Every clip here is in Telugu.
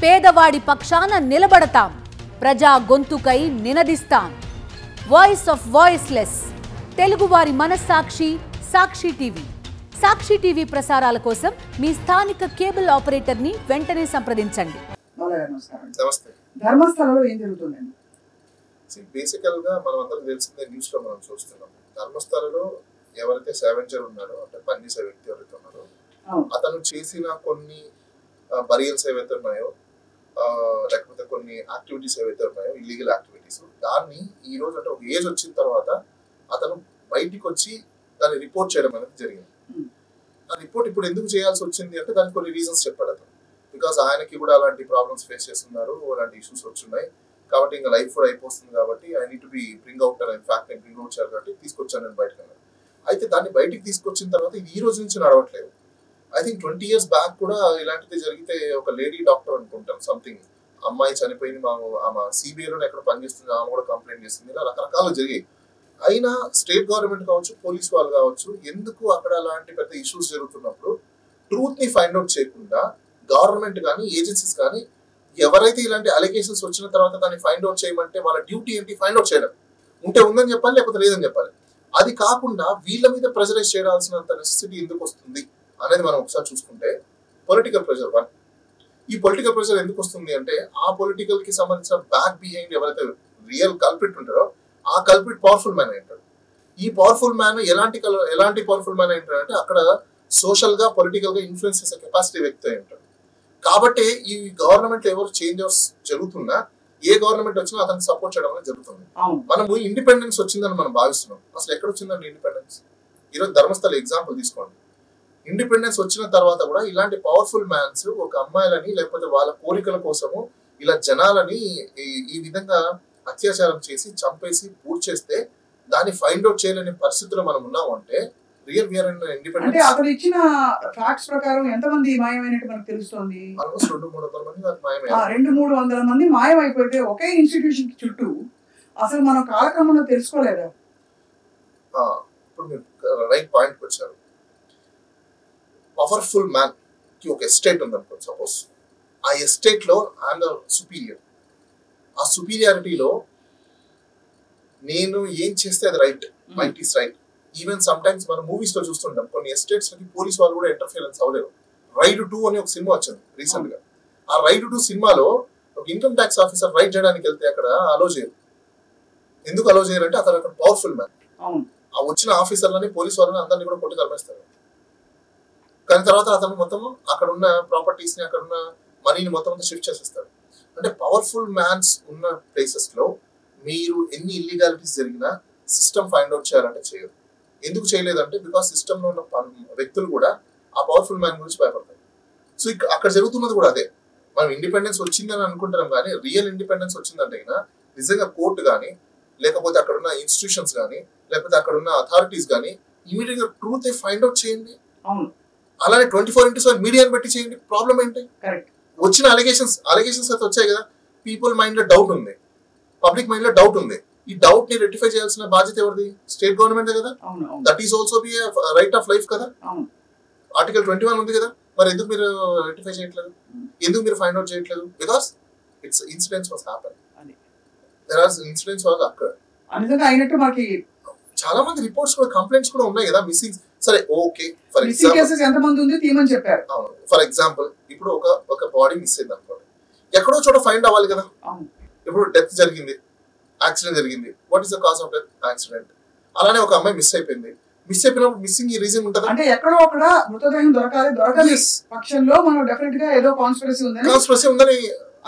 పేదవాడి పక్షాన నిలబడతాం, ప్రజా గొంతుకై నినదిస్తాం. వాయిస్ ఆఫ్ వాయిస్లెస్, తెలుగువారి మనస్సాక్షి సాక్షి టీవీ. సాక్షి టీవీ ప్రసారాల కోసం మీ స్థానిక కేబుల్ ఆపరేటర్ని వెంటనే సంప్రదించండి. ధర్మస్థలంలో ఏం జరుగుతుందండి? బేసికల్ గా మనం అందరికి తెలిసిందే, న్యూస్ లో మనం చూస్తున్నాం. ధర్మస్థలలో ఎవరైతే సావెంజర్ ఉన్నారో అంటే పనిచేసే వ్యక్తి ఎవరైతే ఉన్నారో అతను చేసిన కొన్ని బరియల్స్ ఏవైతే ఉన్నాయో లేకపోతే కొన్ని యాక్టివిటీస్ ఏవైతే ఉన్నాయో ఇల్లీగల్ యాక్టివిటీస్, దాన్ని ఈ రోజు అంటే ఒక ఏజ్ వచ్చిన తర్వాత అతను బయటికి వచ్చి దాన్ని రిపోర్ట్ చేయడం అనేది జరిగింది. ఆ రిపోర్ట్ ఇప్పుడు ఎందుకు చేయాల్సి వచ్చింది అంటే దానికి కొన్ని రీజన్స్ చెప్పాడు అతను. బికాస్ ఆయనకి కూడా అలాంటి ప్రాబ్లమ్స్ ఫేస్ చేస్తున్నారు, అలాంటి ఇష్యూస్ వచ్చున్నాయి కాబట్టి ఇంకా లైఫ్ కూడా అయిపోతుంది కాబట్టి I need to be bring out అని ఫ్యాక్ట్ నేను బ్రింగ్ అవుట్ చేయాలి కాబట్టి తీసుకొచ్చాను నేను బయటకు. అయితే దాన్ని బయటికి తీసుకొచ్చిన తర్వాత ఇది ఈ రోజు నుంచి నడవట్లేదు. ఐ థింక్ 20 years బ్యాక్ కూడా ఇలాంటిది జరిగితే ఒక లేడీ డాక్టర్ అనుకుంటాను సంథింగ్, అమ్మాయి చనిపోయింది, ఆమె సిబిఐలోనే ఎక్కడ పనిచేస్తుంది, ఆమె కూడా కంప్లైంట్ చేస్తుంది. ఇలా రకరకాలు జరిగాయి. అయినా స్టేట్ గవర్నమెంట్ కావచ్చు, పోలీస్ వాళ్ళు కావచ్చు, ఎందుకు అక్కడ అలాంటి పెద్ద ఇష్యూస్ జరుగుతున్నప్పుడు ట్రూత్ ని ఫైండ్ అవుట్ చేయకుండా గవర్నమెంట్ కానీ ఏజెన్సీస్ కానీ ఎవరైతే ఇలాంటి అలిగేషన్స్ వచ్చిన తర్వాత దాన్ని ఫైండ్ అవుట్ చేయమంటే వాళ్ళ డ్యూటీ ఏంటి? ఫైండ్ అవుట్ చేయడం. ఉంటే ఉందని చెప్పాలి, లేకపోతే లేదని చెప్పాలి. అది కాకుండా వీళ్ళ మీద ప్రెజరైజ్ చేయాల్సినంత నెసెసిటీ ఎందుకు వస్తుంది అనేది మనం ఒకసారి చూసుకుంటే, పొలిటికల్ ప్రెషర్ వన్. ఈ పొలిటికల్ ప్రెషర్ ఎందుకు వస్తుంది అంటే ఆ పొలిటికల్ కి సంబంధించిన బ్యాక్ బిహైండ్ ఎవరైతే రియల్ కల్ప్రిట్ ఉంటారో ఆ కల్ప్రిట్ పవర్ఫుల్ మ్యాన్ అయింటాడు. ఈ పవర్ఫుల్ మ్యాన్ ఎలాంటి పవర్ఫుల్ మ్యాన్ అయింటాడంటే అక్కడ సోషల్ గా పొలిటికల్ గా ఇన్ఫ్లుయెన్స్ చేసే కెపాసిటీ వ్యక్తి అయి ఉంటాడు. కాబట్టి ఈ గవర్నమెంట్ ఎవరు చేంజెస్ జరుగుతున్నా ఏ గవర్నమెంట్ వచ్చినా అతనికి సపోర్ట్ చేయడం అనేది జరుగుతుంది. మనము ఇండిపెండెన్స్ వచ్చిందని మనం భావిస్తున్నాం. అసలు ఎక్కడ వచ్చిందండి ఇండిపెండెన్స్? ఈరోజు ధర్మస్థల ఎగ్జాంపుల్ తీసుకోండి. ఇండిపెండెన్స్ వచ్చిన తర్వాత కూడా ఇలాంటి పవర్ఫుల్ మ్యాన్స్ ఒక అమ్మాయిలని లేకపోతే వాళ్ళ కోరికల కోసము ఇలా జనాలని ఈ విధంగా అత్యాచారం చేసి చంపేసి పూర్తి చేస్తే దాన్ని ఫైండ్ అవుట్ చేయలేని పరిస్థితిలో మనం ఉన్నాము అంటే రియల్ వీఆర్ ఇన్ ఇండిపెండెన్స్. అంటే అతను ఇచ్చిన ఫ్యాక్ట్స్ ప్రకారం ఎంతమంది మాయమైనట్టు మనకు తెలుస్తోంది? ఆల్మోస్ట్ 200-300 మంది మాయమయ్యారు. 200-300 మంది మాయమైపోతే ఒకే ఇన్స్టిట్యూషన్ చుట్టూ అసలు మనం కాలక్రమంలో తెలుసుకోలేదా? ఇప్పుడు మీరు రైట్ పాయింట్కి వచ్చారు. పవర్ఫుల్ మ్యాన్ కి ఒక ఎస్టేట్ ఉందనుకోండి సపోజ్. ఆ ఎస్టేట్ లో ఐఎమ్ ద సుపీరియర్. ఆ సుపీరియారిటీలో నేను ఏం చేస్తే అది right, right is right. Even some times మనం మూవీస్ లో చూస్తుంటాం కొన్ని ఎస్టేట్స్ కి పోలీస్ వాళ్ళు కూడా ఇంటర్ఫియరెన్స్ అవ్వలేరు. రైడ్ 2 అని ఒక సినిమా వచ్చింది రీసెంట్ గా. ఆ రైడ్ 2 సినిమాలో ఒక ఇన్కమ్ ట్యాక్స్ ఆఫీసర్ రైడ్ చేయడానికి వెళ్తే అక్కడ అలో చేయరు. ఎందుకు అలో చేయరు అంటే అతను అక్కడ పవర్ఫుల్ మ్యాన్. ఆ వచ్చిన ఆఫీసర్లని పోలీస్ వాళ్ళని అందరినీ కూడా కొట్టి తరిమేస్తారు. కానీ తర్వాత అతను మొత్తం అక్కడ ఉన్న ప్రాపర్టీస్ ని అక్కడ ఉన్న మనీని మొత్తం షిఫ్ట్ చేసేస్తారు. అంటే పవర్ఫుల్ మ్యాన్స్ ఉన్న ప్లేసెస్ లో మీరు ఎన్ని ఇల్లీగాలిటీస్ జరిగినా సిస్టమ్ ఫైండ్ అవుట్ చేయాలంటే చేయరు. ఎందుకు చేయలేదంటే బికాస్ సిస్టమ్ లో ఉన్న వ్యక్తులు కూడా ఆ పవర్ఫుల్ మ్యాన్ గురించి భయపడతారు. సో అక్కడ జరుగుతున్నది కూడా అదే. మనం ఇండిపెండెన్స్ వచ్చిందని అనుకుంటున్నాం కానీ రియల్ ఇండిపెండెన్స్ వచ్చిందంటే నిజంగా కోర్టు కానీ లేకపోతే అక్కడ ఉన్న ఇన్స్టిట్యూషన్స్ కానీ లేకపోతే అక్కడ ఉన్న అథారిటీస్ కానీ ఇమీడియట్ గా ట్రూత్ ఫైండ్ అవుట్ చేయండి. అలానే 24/7 మీడియాని బట్టి చేయండి. ప్రాబ్లం ఏంటి? వచ్చిన అలిగేషన్స్ అయితే వచ్చాయి కదా. పీపుల్ మైండ్ లో డౌట్ ఉంది, పబ్లిక్ మైండ్ లో డౌట్ ఉంది. ఈ డౌట్ ని రెక్టిఫై చేయాల్సిన బాధ్యత ఎవరిది? స్టేట్ గవర్నమెంట్ కదా. That is also be right of life కదా. ఆర్టికల్ 21 ఉంది కదా. మరి ఎందుకు మీరు రెక్టిఫై చేయట్లేదు? ఎందుకు మీరు ఫైండ్ అవుట్ చేయట్లేదు? Because it's incidents was happen. There are incidents was occur. అయినట్టు మనకి చాలా మంది రిపోర్ట్స్ కూడా కంప్లైంట్స్ కూడా ఉన్నాయి కదా మిస్సింగ్. సరే ఓకే, ఫర్ ఎగ్జాంపుల్ ఇప్పుడు ఒక బాడీ మిస్ అయింది అనుకోండి, ఎక్కడో చోట ఫైండ్ అవ్వాలి కదా. ఇప్పుడు డెత్ జరిగింది, యాక్సిడెంట్ జరిగింది, what is the cause of death? Accident. అలానే ఒక అమ్మాయి మిస్ అయిపోయింది. మిస్ అయిపోయినప్పుడు మిస్సింగ్ ఈ రీజన్ ఉంటుంది. అంటే ఎక్కడో అక్కడ మృతదేహం దొరకని పక్షంలో మనం డెఫినెట్ గా ఏదో కాన్స్పిరసీ ఉందని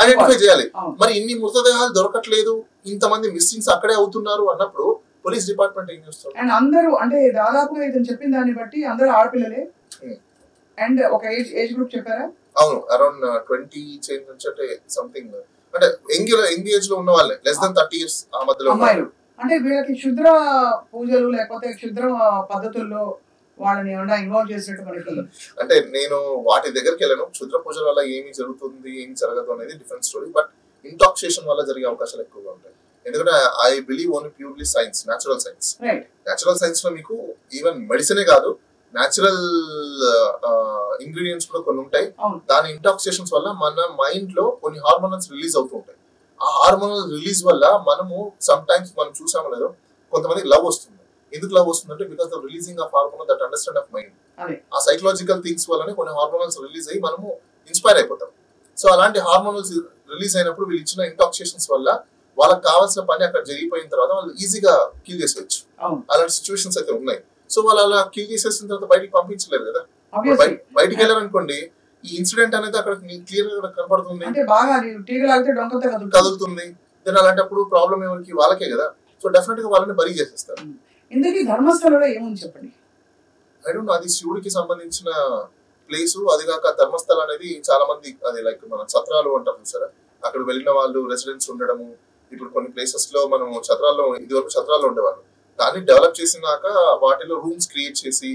ఐడెంటిఫై చేయాలి. మరి ఇన్ని మృతదేహాలు దొరకట్లేదు, ఇంతమంది మిస్సింగ్స్ అక్కడే అవుతున్నారు అన్నప్పుడు పోలీస్ డిపార్ట్మెంట్ ఏం చేస్తారు? అండ్ అందరూ అంటే దాదాపుగా ఇతను చెప్పిన దాన్ని బట్టి అందరూ ఆడపిల్లలే. అండ్ ఒక ఏజ్ గ్రూప్ చెప్పారా? అవును, అరౌండ్ 20 చేంజ్ నుంచి అంటే సంథింగ్ అంటే యంగ్ ఏజ్ లో ఉన్న వాళ్ళే, లెస్ దెన్ 30 years ఆ మధ్యలో అమ్మాయిలు. అంటే వీళ్ళకి క్షుద్ర పూజలు లేకపోతే క్షుద్ర పద్ధతుల్లో వాళ్ళని ఏమన్నా ఇన్వాల్వ్ చేసినట్టు మనకి అంటే నేను వాటి దగ్గరికి వెళ్ళాను. క్షుద్ర పూజల వల్ల ఏమి జరుగుతుంది ఏమి జరగదు అనేది డిఫరెంట్ స్టోరీ. బట్ ఇంటాక్సియేషన్ వల్ల జరిగే అవకాశాలు ఎక్కువగా ఉంటాయి. ఎందుకంటే I believe only purely science, natural science. Natural science లో మీకు ఈవెన్ మెడిసినే కాదు, న్యాచురల్ ఇంగ్రీడియంట్స్ కూడా కొన్ని ఉంటాయి. దాని ఇంటాక్సికేషన్స్ వల్ల మన మైండ్ లో కొన్ని హార్మోనల్స్ రిలీజ్ అవుతూ ఉంటాయి. ఆ హార్మోనల్ రిలీజ్ వల్ల మనము సమ్ టైమ్స్ మనం చూసామో లేదో కొంతమందికి లవ్ వస్తుంది. ఎందుకు లవ్ వస్తుందంటే because of releasing of hormone that understand of mind. ఆ సైకలాజికల్ థింగ్స్ వల్లనే కొన్ని హార్మోనల్స్ రిలీజ్ అయ్యి మనము ఇన్స్పైర్ అయిపోతాం. సో అలాంటి హార్మోనల్స్ రిలీజ్ అయినప్పుడు వీళ్ళు ఇచ్చిన ఇంటాక్సికేషన్స్ వల్ల వాళ్ళకి కావాల్సిన పని అక్కడ జరిగిపోయిన తర్వాత వాళ్ళు ఈజీగా కిల్ చేసేయచ్చు. అలాంటి సిచ్యువేషన్స్ అయితే ఉన్నాయి. సో వాళ్ళు అలా కిల్ చేసేసిన తర్వాత బయటికి పంపించలేరు కదా. బయటికి వెళ్ళారనుకోండి ఈ ఇన్సిడెంట్ అనేది అక్కడ క్లియర్ గా కనపడుతుంది, కదులుతుంది. దెన్ అలాంటప్పుడు ప్రాబ్లం ఎవరికి? వాళ్ళకే కదా. సో డెఫినెట్ గా వాళ్ళని బరీ చేసేస్తారు. ఇందుకు ధర్మస్థలంలో ఏముంది చెప్పండి? ఐ డోంట్ నో, అది శివుడికి సంబంధించిన ప్లేసు. అది కాక ధర్మస్థలం అనేది చాలా మంది అది లైక్ మన ఛత్రాలు అంటారు చూసారా, అక్కడ వెళ్ళిన వాళ్ళు రెసిడెంట్స్ ఉండడము. ఇప్పుడు కొన్ని ప్లేసెస్ లో మనం ఛత్రాల్లో ఇదివరకు ఛత్రాల్లో ఉండేవాళ్ళు, దాన్ని డెవలప్ చేసినాక వాటిలో రూమ్స్ క్రియేట్ చేసి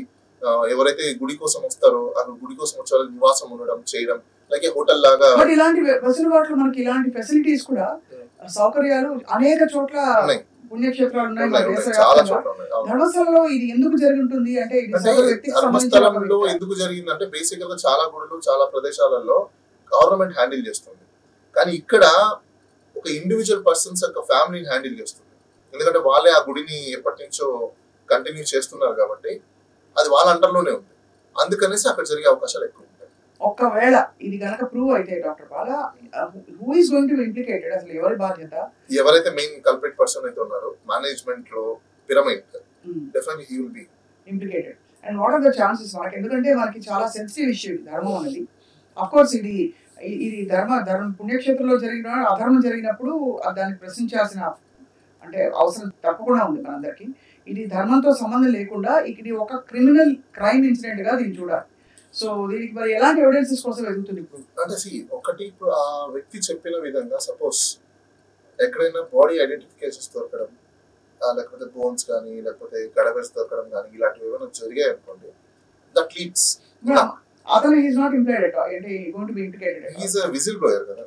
ఎవరైతే గుడి కోసం వస్తారో అక్కడ గుడి కోసం వచ్చే వాళ్ళు నివాసం ఉండడం చేయడం లైక్ హోటల్ లాగా. ఇలాంటి వెసులుబాట్లు మనకి ఇలాంటి ఫెసిలిటీస్ కూడా సౌకర్యాలు అనేక చోట్ల పుణ్యక్షేత్రాలు ఉన్నాయి, చాలా చోట్ల ఉన్నాయి. ధర్మస్థలంలో ఇది ఎందుకు జరుగుతుంది అంటే ధర్మస్థలంలో ఎందుకు జరిగిందంటే బేసిక్ గా చాలా గుడులు చాలా ప్రదేశాలలో గవర్నమెంట్ హ్యాండిల్ చేస్తుంది, కానీ ఇక్కడ ఒక ఇండివిజువల్ పర్సన్స్ యొక్క ఫ్యామిలీని హ్యాండిల్ చేస్తుంది. ఎందుకంటే వాళ్ళే ఆ గుడిని ఎప్పటి నుంచో కంటిన్యూ చేస్తున్నారు కాబట్టి అది వాళ్ళ అంటర్లోనే ఉంది. అందుకనేసి అక్కడ జరిగే అవకాశాలు ఎక్కువ ఉంటాయి. ఒకవేళ ఇది గనక ప్రూవ్ అయితే doctor Bala, who is going to be implicated? అసలు ఎవరి బాధ్యత? ఎవరైతే మెయిన్ కల్ప్రిట్ పర్సన్ అయితే ఉన్నారో మేనేజ్మెంట్ లో pyramid, definitely he will be implicated. And what are the chances? మనకి ఎందుకంటే మనకి చాలా సెన్సిటివ్ ఇష్యూ ధర్మం అనేది. అఫ్ కోర్స్ ఇది పుణ్యక్షేత్రంలో జరిగిన అధర్మం జరిగినప్పుడు దాన్ని ప్రశ్నించాల్సిన అంటే అవసరం తప్పకుండా ఉంది మనందరికి. ఇది ధర్మంతో సంబంధం లేకుండా ఇది ఒక క్రిమినల్ క్రైమ్ ఇన్సిడెంట్ గా దీన్ని చూడాలి. సో దీనికి మరి ఎలాంటి ఎవిడెన్సెస్ కోసం ఎదుగుతుంది ఇప్పుడు అంటే ఒకటి, ఇప్పుడు ఆ వ్యక్తి చెప్పిన విధంగా సపోజ్ ఎక్కడైనా బాడీ ఐడెంటిఫికేషన్స్ దొరకడం, లేకపోతే బోన్స్ కానీ లేకపోతే గడబెస్ దొరకడం కానీ ఇలాంటివి ఏమైనా జరిగాయి అనుకోండి, దట్ లీడ్స్ అతను is not implied at all, అంటే going to be implicated. He is a whistle blower కదా.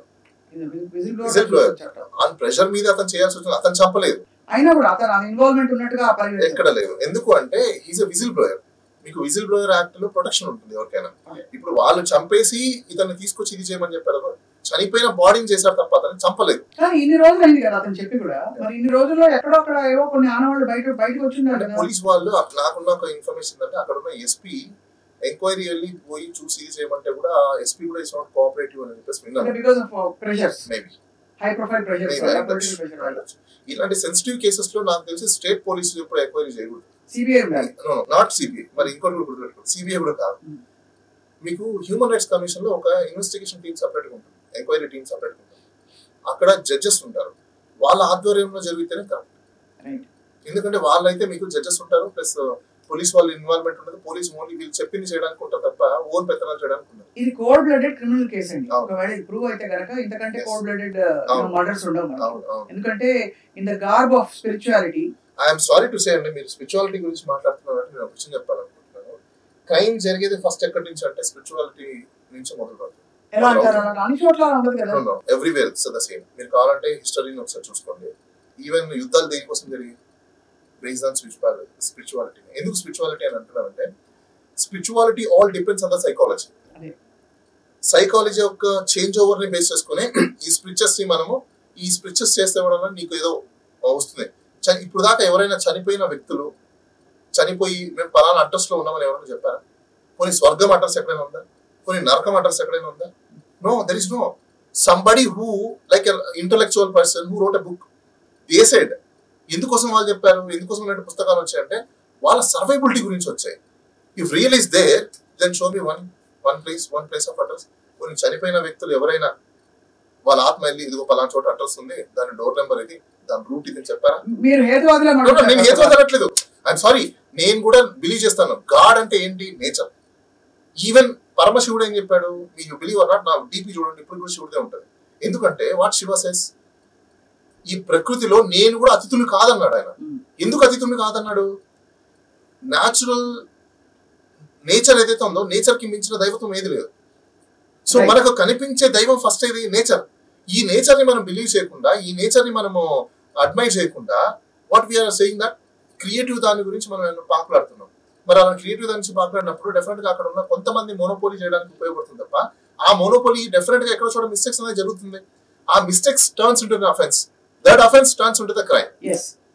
విజిల్ బ్లోయర్ ఆన్ ప్రెషర్ మీద అతను చేయాల్సి వచ్చింది. అతను చంపలేదు, అయినా కూడా అతను ఇన్వాల్వ్మెంట్ ఉన్నట్టుగా ఎక్కడ లేదు. ఎందుకు అంటే హి ఈజ్ ఎ విజిల్ బ్లోయర్. మీకు విజిల్ బ్లోయర్ యాక్ట్ లో ప్రొటెక్షన్ ఉంటుంది ఎవరికైనా. ఇప్పుడు వాళ్ళు చంపేసి ఇతన్ని తీసుకొచ్చి ఇది చేయమని చెప్పారు, చనిపోయిన బాడీని చేశారు తప్ప అతను చంపలేదు. కానీ ఇన్ని రోజులు అయింది కదా అతను చెప్పి కూడా, మరి ఇన్ని రోజుల్లో ఎక్కడొక్కడ ఏవో కొన్ని ఆనవాళ్ళు బయటకు వచ్చిందంటే పోలీస్ వాళ్ళు, నాకున్న ఒక ఇన్ఫర్మేషన్ అంటే అక్కడ ఉన్న ఎస్పీ ఎంక్వైరీ వెళ్ళి పోయి చూసి ఇది చేయమంటే కూడా ఎస్పీ కూడా ఇస్ నాట్ కోఆపరేటివ్ అని చెప్పేసి విన్నాను. Because of pressures, maybe high profile pressures. ఇలాంటి సెన్సిటివ్ కేసెస్ లో నాకు తెలిసి స్టేట్ పోలీసులు ఇప్పుడు ఎంక్వైరీ చేయకూడదు. సిబిఐ నాట్ సిబిఐ, మరి ఇంకోటి కూడా గుర్తుపెట్టుకోండి, సిబిఐ కూడా కాదు. మీకు హ్యూమన్ రైట్స్ కమిషన్ లో ఒక ఇన్వెస్టిగేషన్ టీమ్ సపరేట్ గా ఉంటుంది, ఎంక్వైరీ టీమ్ సపరేట్ గా ఉంటుంది. అక్కడ జడ్జెస్ ఉంటారు, వాళ్ళ ఆధ్వర్యంలో జరిగితేనే కరెక్ట్. ఎందుకంటే వాళ్ళైతే మీకు జడ్జెస్ ఉంటారు, ప్లస్ పోలీస్ వాళ్ళ ఇన్వాల్వ్మెంట్ ఉండదు. పోలీస్ ఓన్లీ వీళ్ళు చెప్పింది చేయడానికి ఉంటారు తప్ప ఓన్ పెత్తనాలు చేయడానికి ఉండదు. ఇది కోల్డ్ బ్లడెడ్ క్రిమినల్ కేసు అండి. ఒకవేళ ఇది ప్రూవ్ అయితే గనక ఇంతకంటే కోల్డ్ బ్లడెడ్ మర్డర్స్ ఉండవు. ఎందుకంటే in the garb of spirituality, I'm sorry to say అండి, మీరు స్పిరిచువాలిటీ గురించి మాట్లాడుతున్నారంటే నేను ఒక విషయం చెప్పాలనుకుంటున్నాను. క్రైమ్ జరిగేది ఫస్ట్ ఎక్కడి నుంచి అంటే స్పిరిచువాలిటీ నుంచి మొదలు పడుతుంది. ఎలా అంటారు? అన్ని చోట్ల ఉండదు కదా, ఎవ్రీవేర్ ఇట్స్ ద సేమ్. మీరు కావాలంటే హిస్టరీని ఒకసారి చూసుకోండి. ఈవెన్ యుద్ధాలు దేనికోసం జరిగి బేస్డ్ ఆన్ స్పిరిచువాలిటీ. ఎందుకు స్పిరిచువాలిటీ అని అంటున్నానంటే spirituality all depends on the psychology. Psychology యొక్క చేంజ్ ఓవర్ ని బేస్ చేసుకుని ఈ స్పిరిచర్స్ ని మనము ఈ స్పిరిచర్స్ చేస్తే వల్ల నీకు ఏదో వస్తుంది. ఇప్పుడు దాకా ఎవరైనా చనిపోయిన వ్యక్తులు చనిపోయి మేము పలానా అడ్రస్ లో ఉన్నామని ఎవరైనా చెప్పారా? కొన్ని స్వర్గం అడ్రస్ ఎక్కడైనా ఉందా? కొన్ని నరకం అడ్రస్ ఎక్కడైనా ఉందా? No, there is no. Somebody who like intellectual person who wrote a book, they said. ఎందుకోసం వాళ్ళు చెప్పారు, ఎందుకోసం ఇలాంటి పుస్తకాలు వచ్చాయంటే వాళ్ళ సర్వైబిలిటీ గురించి వచ్చాయి. If real is there then show me one place of address. కొన్ని చనిపోయిన వ్యక్తులు ఎవరైనా వాళ్ళ ఆత్మ వెళ్ళి ఇదిగో పలానా చోట అడ్రస్ ఉంది, దాని డోర్ నెంబర్ ఇది, దాని రూట్ ఇది చెప్పారా? నేను హేతువాదనట్లేదు, ఐఎమ్ సారీ, నేను కూడా బిలీవ్ చేస్తాను. గాడ్ అంటే ఏంటి? నేచర్. ఈవెన్ పరమశివుడు ఏం చెప్పాడు? మీకు బిలీవ్ ఆర్ నాట్, నా డీపీ చూడండి, ఇప్పుడు కూడా శివుడే ఉంటుంది. ఎందుకంటే వాట్ శివ సెస్, ఈ ప్రకృతిలో నేను కూడా అతిథులు కాదన్నాడు ఆయన. ఎందుకు అతిథులు కాదన్నాడు? న్యాచురల్ నేచర్ ఏదైతే ఉందో నేచర్ కి మించిన దైవత్వం ఏది లేదు. సో మనకు కనిపించే దైవం ఫస్ట్ ఏది? నేచర్. ఈ నేచర్ ని మనం బిలీవ్ చేయకుండా, ఈ నేచర్ ని మనము అడ్మైర్ చేయకుండా, what we are saying that creative దాని గురించి మనం పాకులాడుతున్నాం. మరి అలా క్రియేటివ్ దాని నుంచి మాట్లాడినప్పుడు డెఫినెట్ గా అక్కడ ఉన్న కొంతమంది మోనోపోలీ చేయడానికి ఉపయోగపడుతుంది తప్ప ఆ మోనోపోలీ డెఫినెట్ గా ఎక్కడ చూడ మిస్టేక్స్ అనేది జరుగుతుంది. ఆ mistakes turns into the offence, that offence turns into the crime.